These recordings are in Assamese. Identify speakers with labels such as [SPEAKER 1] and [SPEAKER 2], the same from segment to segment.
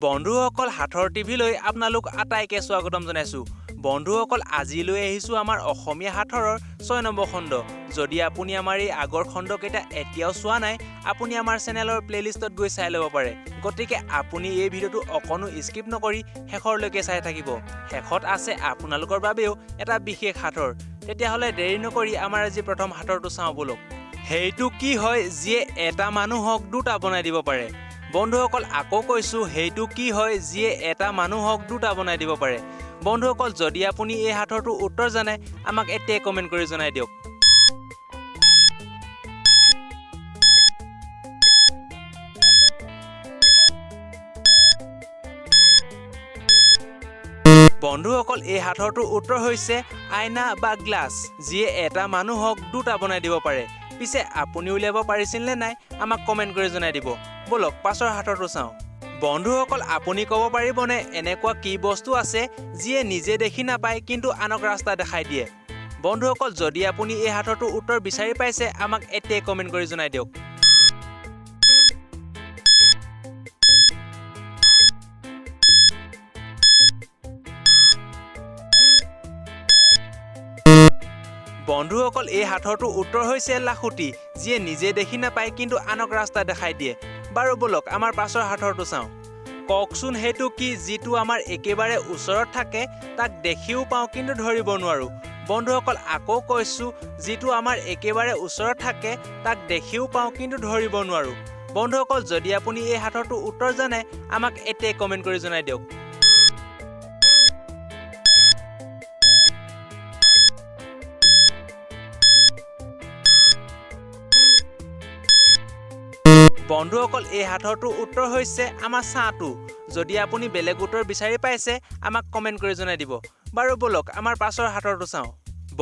[SPEAKER 1] বন্ধুসকল সাথৰ টিভিলৈ আপোনালোক আটাইকে স্বাগতম জনাইছো। বন্ধুসকল আজিলৈ আহিছো আমাৰ অসমীয়া সাথৰৰ 6 নম্বৰ খণ্ড। যদি আপুনি আমাৰ এই আগৰ খণ্ডকেইটা এতিয়াও চোৱা নাই, আপুনি আমাৰ চেনেলৰ প্লেলিষ্টত গৈ চাই ল'ব পাৰে। গতিকে আপুনি এই ভিডিঅ'টো অকণো স্কিপ নকৰি শেষৰলৈকে চাই থাকিব। শেষত আছে আপোনালোকৰ বাবেও এটা বিশেষ সাথৰ। তেতিয়াহ'লে দেৰি নকৰি আমাৰ আজি প্ৰথম সাথৰটো চাওঁ বলক। সেইটো কি হয় যিয়ে এটা মানুহক দুটা বনাই দিব পাৰে? বন্ধুসকল আকৌ কৈছো, সেইটো কি হয় যিয়ে এটা মানুহক দুটা বনাই দিব পাৰে? বন্ধুসকল যদি আপুনি এই সাথৰটো উত্তৰ জানে আমাক এতিয়াই কমেন্ট কৰি জনাই দিয়ক। বন্ধুসকল এই সাথৰটো উত্তৰ হৈছে আইনা বা গ্লাছ, যিয়ে এটা মানুহক দুটা বনাই দিব পাৰে। পিছে আপুনি উলিয়াব পাৰিছিল নে নাই আমাক কমেন্ট কৰি জনাই দিব। বলক পাছৰ সাথৰটো চাওঁ। বন্ধুসকল আপুনি ক'ব পাৰিবনে এনেকুৱা কি বস্তু আছে যিয়ে নিজে দেখি নাপায় কিন্তু আনক ৰাস্তা দেখাই দিয়ে? বন্ধুসকল যদি আপুনি এই সাথৰটো উত্তৰ বিচাৰি পাইছে আমাক এতিয়াই কমেন্ট কৰি জনাই দিয়ক। বন্ধুসকল এই সাথৰটো উত্তৰ হৈছে লাখুটি, যিয়ে নিজে দেখি নাপায় কিন্তু আনক ৰাস্তা দেখাই দিয়ে। বাৰু বলক আমাৰ পাছৰ সাথৰটো চাওঁ। কওকচোন সেইটো কি যিটো আমাৰ একেবাৰে ওচৰত থাকে, তাক দেখিও পাওঁ কিন্তু ধৰিব নোৱাৰো? বন্ধুসকল আকৌ কৈছো, যিটো আমাৰ একেবাৰে ওচৰত থাকে তাক দেখিও পাওঁ কিন্তু ধৰিব নোৱাৰো। বন্ধুসকল যদি আপুনি এই সাথৰটো উত্তৰ জানে আমাক এতিয়াই কমেন্ট কৰি জনাই দিয়ক। বন্ধুসকল এই সাথৰটো উত্তৰ হৈছে আমাৰ ছাঁটো। যদি আপুনি বেলেগ উত্তৰ বিচাৰি পাইছে আমাক কমেন্ট কৰি জনাই দিব। বাৰু বলক আমাৰ পাছৰ সাথৰটো চাওঁ।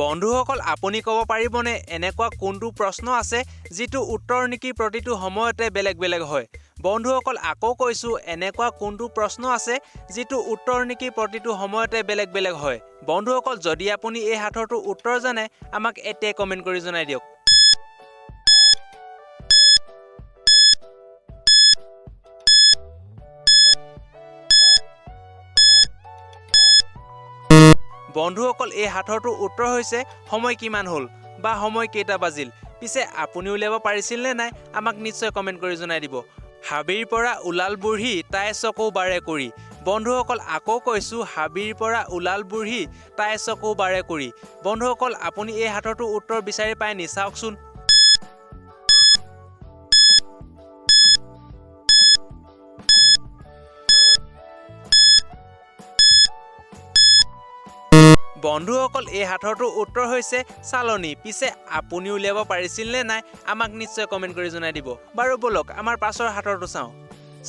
[SPEAKER 1] বন্ধুসকল আপুনি ক'ব পাৰিবনে এনেকুৱা কোনটো প্ৰশ্ন আছে যিটো উত্তৰ নেকি প্ৰতিটো সময়তে বেলেগ বেলেগ হয়? বন্ধুসকল আকৌ কৈছো, এনেকুৱা কোনটো প্ৰশ্ন আছে যিটো উত্তৰ নেকি প্ৰতিটো সময়তে বেলেগ বেলেগ হয়? বন্ধুসকল যদি আপুনি এই সাথৰটো উত্তৰ জানে আমাক এতিয়াই কমেন্ট কৰি জনাই দিয়ক। বন্ধুসকল এই সাথৰটো উত্তৰ হৈছে সময় কিমান হ'ল বা সময় কেইটা বাজিল। পিছে আপুনি উলিয়াব পাৰিছিল নে নাই আমাক নিশ্চয় কমেন্ট কৰি জনাই দিব। হাবিৰ পৰা ওলাল বুঢ়ী তাই চকু বাৰে কৰি। বন্ধুসকল আকৌ কৈছো, হাবিৰ পৰা ওলাল বুঢ়ী তাই চকু বাৰে কৰি। বন্ধুসকল আপুনি এই সাথৰটো উত্তৰ বিচাৰি পাই নি চাওকচোন। বন্ধুসকল এই সাথৰটো উত্তৰ হৈছে চালনী। পিছে আপুনি উলিয়াব পাৰিছিল নে নাই আমাক নিশ্চয় কমেন্ট কৰি জনাই দিব। বাৰু বলক আমাৰ পাছৰ সাথৰটো চাওঁ।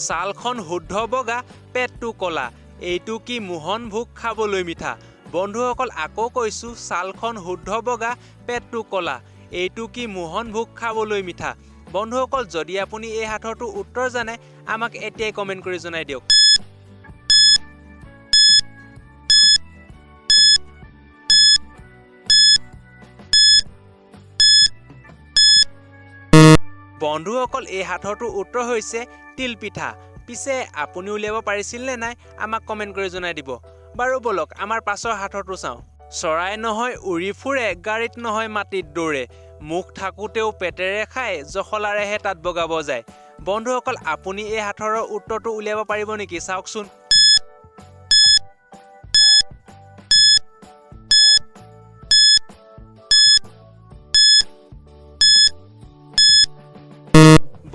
[SPEAKER 1] ছালখন শুদ্ধ বগা পেটটো কলা, এইটো কি মোহন ভোগ খাবলৈ মিঠা? বন্ধুসকল আকৌ কৈছো, ছালখন শুদ্ধ বগা পেটটো কলা, এইটো কি মোহন ভোগ খাবলৈ মিঠা? বন্ধুসকল যদি আপুনি এই সাথৰটো উত্তৰ জানে আমাক এতিয়াই কমেন্ট কৰি জনাই দিয়ক। বন্ধুসকল এই সাথৰটো উত্তৰ হৈছে তিল পিঠা। পিছে আপুনি উলিয়াব পাৰিছিল নে নাই আমাক কমেন্ট কৰি জনাই দিব। বাৰু বলক আমাৰ পাছৰ সাথৰটো চাওঁ। চৰাই নহয় উৰি ফুৰে, গাড়ীত নহয় মাটিত দৌৰে, মুখ থাকোতেও পেটেৰে খায়, জখলাৰেহে তাত বগাব যায়। বন্ধুসকল আপুনি এই সাথৰৰ উত্তৰটো উলিয়াব পাৰিব নেকি চাওকচোন।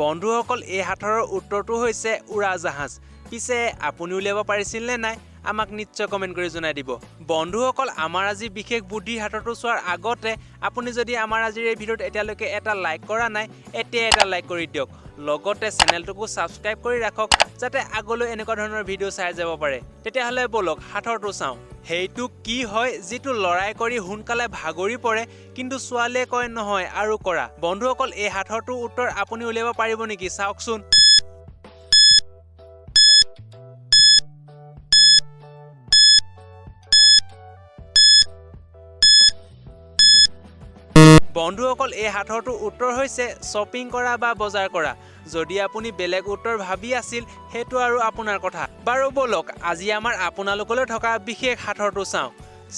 [SPEAKER 1] বন্ধুসকল এই সাথৰৰ উত্তৰটো হৈছে উৰাজাহাজ। পিছে আপুনি উলিয়াব পাৰিছিল নে নাই আমাক নিশ্চয় কমেন্ট কৰি জনাই দিব। বন্ধুসকল আমাৰ আজি বিশেষ বুদ্ধি সাথৰটো চোৱাৰ আগতে আপুনি যদি আমাৰ আজিৰ এই ভিডিঅ'ত এতিয়ালৈকে এটা লাইক কৰা নাই এতিয়া এটা লাইক কৰি দিয়ক। লগতে চেনেলটোকো সাবস্ক্ৰাইব কৰি ৰাখক যাতে আগলৈ এনেকুৱা ধৰণৰ ভিডিঅ' চাই যাব পাৰে। তেতিয়াহ'লে বলক সাথৰটো চাওঁ। সেইটো কি হয় যিটো লৰাই কৰি সোনকালে ভাগৰি পৰে কিন্তু ছোৱালীয়ে কয় নহয় আৰু কৰা? বন্ধুসকল এই সাথৰটো উত্তৰ আপুনি উলিয়াব পাৰিব নেকি চাওকচোন। বন্ধুসকল এই সাথৰটো উত্তৰ হৈছে শ্বপিং কৰা বা বজাৰ কৰা। যদি আপুনি বেলেগ উত্তৰ ভাবি আছিল সেইটো আৰু আপোনাৰ কথা। বাৰু বলক আজি আমাৰ আপোনালোকলৈ থকা বিশেষ সাঁথৰটো চাওঁ।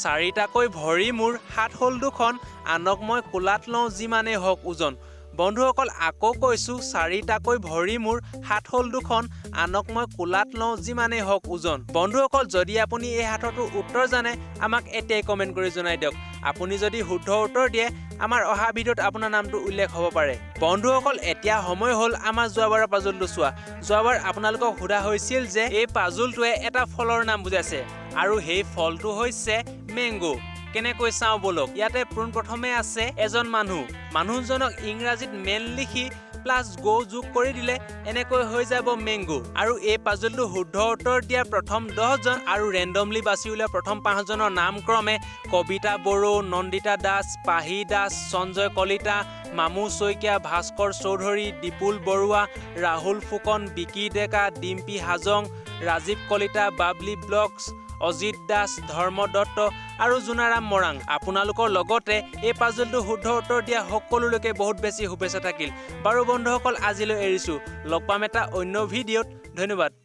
[SPEAKER 1] চাৰিটাকৈ ভৰি মোৰ হাত হ'ল দুখন, আনক মই কোলাত লওঁ যিমানেই হওক ওজন। বন্ধুসকল আকৌ কৈছোঁ, চাৰিটাকৈ ভৰি মোৰ হাত হ'ল দুখন, আনক মই কোলাত লওঁ যিমানেই হওক ওজন। বন্ধুসকল যদি আপুনি এই সাঁথৰটোৰ উত্তৰ জানে আমাক এতিয়াই কমেণ্ট কৰি জনাই দিয়ক। আপুনি যদি শুদ্ধ উত্তৰ দিয়ে আমাৰ অহা ভিডিঅ'ত আপোনাৰ নামটো উল্লেখ হ'ব পাৰে। বন্ধুসকল এতিয়া সময় হ'ল আমাৰ যোৱাবাৰৰ পাজলটো চোৱা। যোৱাবাৰ আপোনালোকক সোধা হৈছিল যে এই পাজলটোৱে এটা ফলৰ নাম বুজাইছে আৰু সেই ফলটো হৈছে মেংগো। কেনেকৈ চাওঁ বলক। ইয়াতে পোনপ্ৰথমে আছে এজন মানুহজনক ইংৰাজীত মেন লিখি প্লাছ গো যোগ কৰি দিলে এনেকৈ হৈ যাব মেংগো। আৰু এই পাজলটো শুদ্ধ উত্তৰ দিয়া প্ৰথম 10জন আৰু ৰেণ্ডমলি বাছি উলিওৱা প্ৰথম 5জনৰ নাম ক্ৰমে কবিতা বড়ো, নন্দিতা দাস, পাহি দাস, সঞ্জয় কলিতা, মামু শইকীয়া, ভাস্কৰ চৌধুৰী, দীপুল বৰুৱা, ৰাহুল ফুকন, বিকি ডেকা, ডিম্পী হাজং, ৰাজীৱ কলিতা, বাবলি ব্লগছ, অজিত দাস, ধৰ্ম দত্ত আৰু জোনাৰাম মৰাং। আপোনালোকৰ লগতে এই পাজলটো শুদ্ধ উত্তৰ দিয়া সকলোলৈকে বহুত বেছি শুভেচ্ছা থাকিল। বাৰু বন্ধুসকল আজিলৈ এৰিছোঁ। লগ পাম এটা অন্য ভিডিঅ'ত। ধন্যবাদ।